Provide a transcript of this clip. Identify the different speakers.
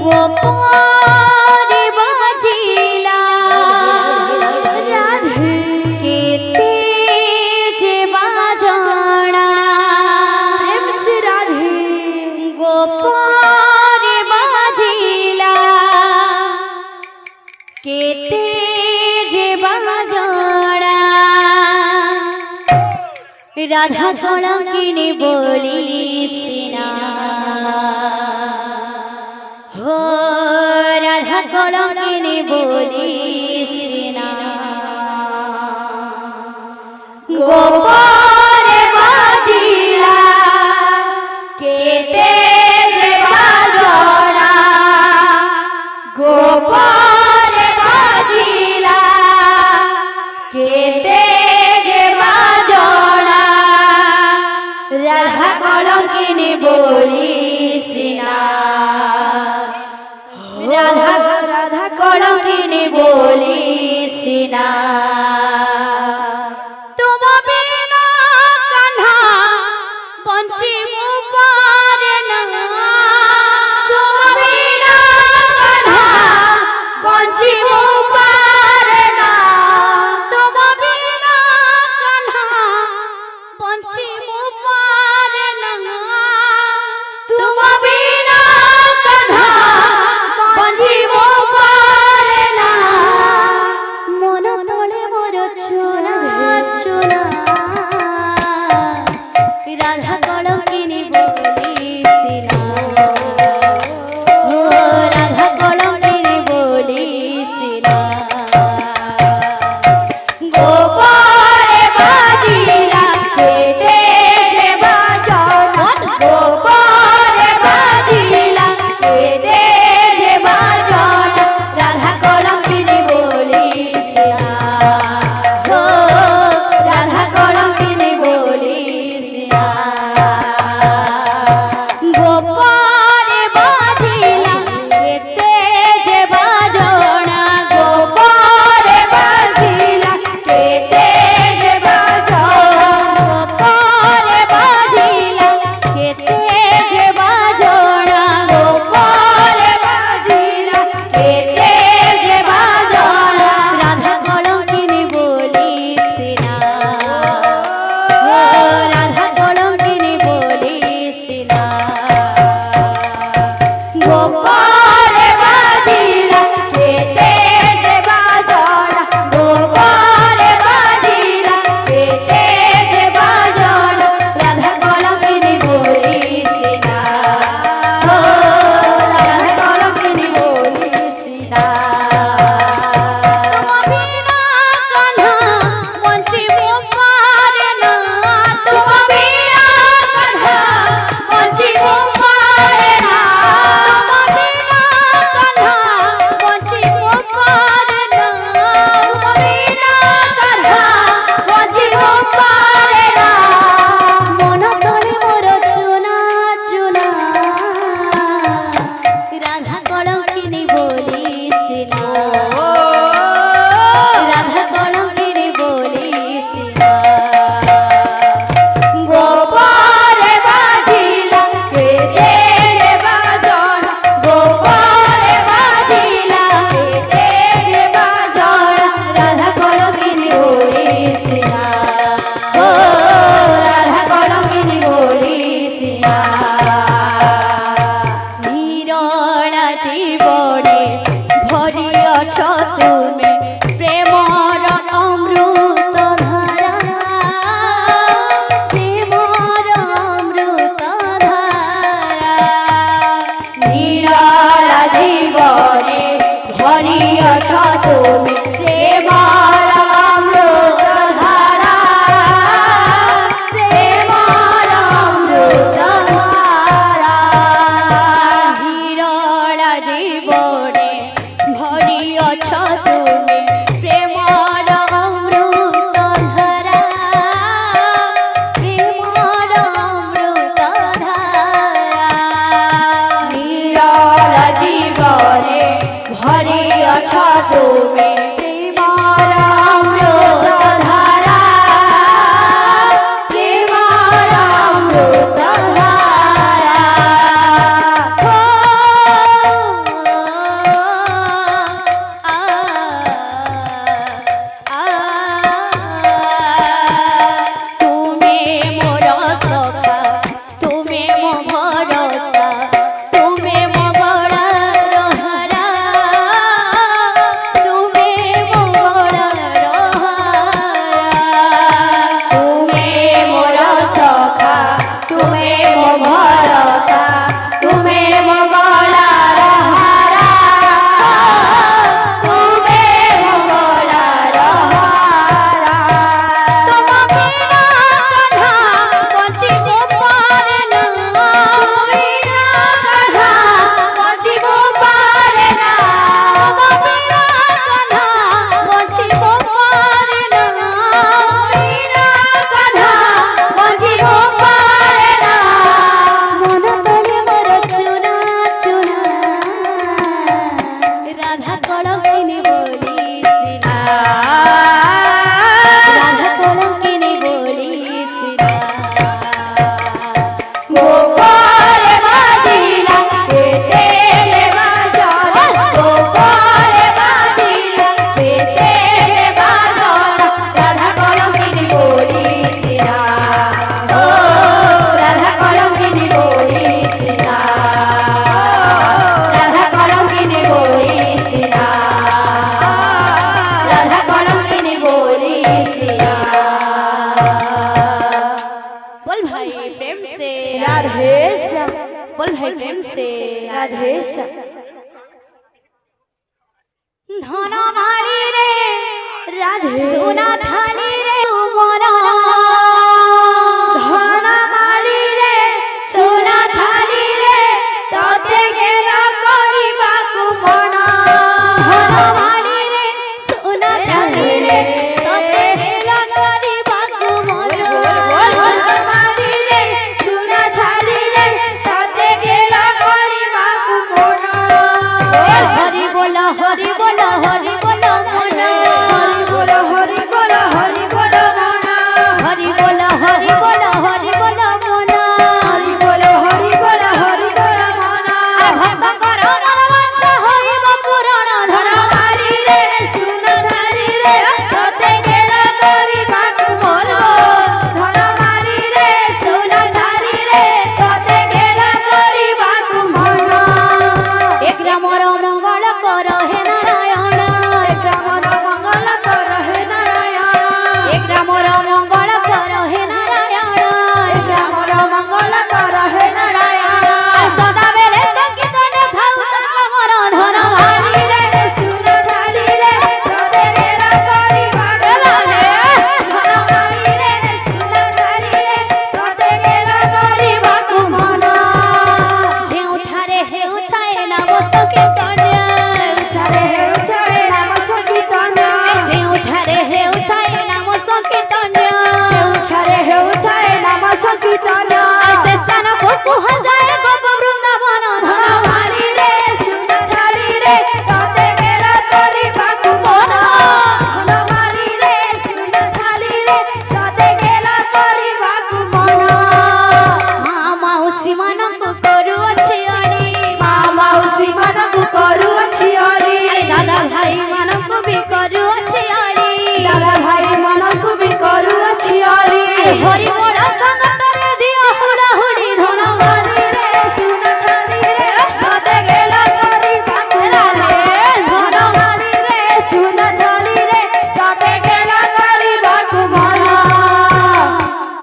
Speaker 1: গোপনে বাজিলা রাধে কেতে যে বাজনা প্রেম সে রাধে গোপনে বাজিলা কেতে যে বাজনা রাধা কলঙ্কিনী বলিস না हो राधा कलंकिनी बोलिस ना गोपने बाजिला केते जे बाजना गोपने बाजिला केते जे बाजना राधा कलंकिनी बोलिस ना राधा राधा कलंकिनी बोलिस ना तुम बिना कान्हा बंचिबो पारे ना तुम बिना कान्हा बंचिबो पारे ना तुम बिना कान्हा बंचिबो पारे ना तुम बिना कान्हा बंचिबो पारे ना मन तले मोर चोना चोना राधा कलंकिनी बोलिस ना हो राधा कलंकिनी बोलिस ना गोपने बाजिला केते जे बाजना गोपने बाजिला केते जे बाजना राधा कलंकिनी बोलिस ना हो राधा कलंकिनी बोलिस ना गोपने बाजिला केते जे बाजना गोपने बाजिला केते जे बाजना गोपने बाजिला केते जे बाजना गोपने बाजिला केते जे बाजना राधा कलंकिनी बोलिस ना हो राधा कलंकिनी बोलिस ना गोपने बाजिला केते जे बाजना गोपने बाजिला केते जे बाजना राधा कलंकिनी बोलिस ना हो राधा कलंकिनी बोलिस ना तुम बिना कान्हा बंचिबो पारे ना तुम बिना कान्हा बंचिबो पारे ना तुम রাধে ধন মালি রে রাধে সোনা থালি রে মন ধন মালি রে সোনা থালি রে ততে গেল করিবাকু মন ধন মালি রে সোনা থালি রে ততে গেল করিবাকু মন ধন মালি রে সোনা থালি রে ততে গেল করিবাকু মন হরি বল হরি বল হরি বল মন হরি বল হরি বল মন হরি বল হরি বল হরি বল মন হরি বল হরি বল হরি বল মন ভক্ত কর মনবাঞ্ছা হইব পূরণ ধন মালি রে সোনা থালি রে ততে গেল করিবাকু মন ধন মালি রে সোনা থালি রে ততে গেল করিবাকু মন এক রামর মঙ্গল কর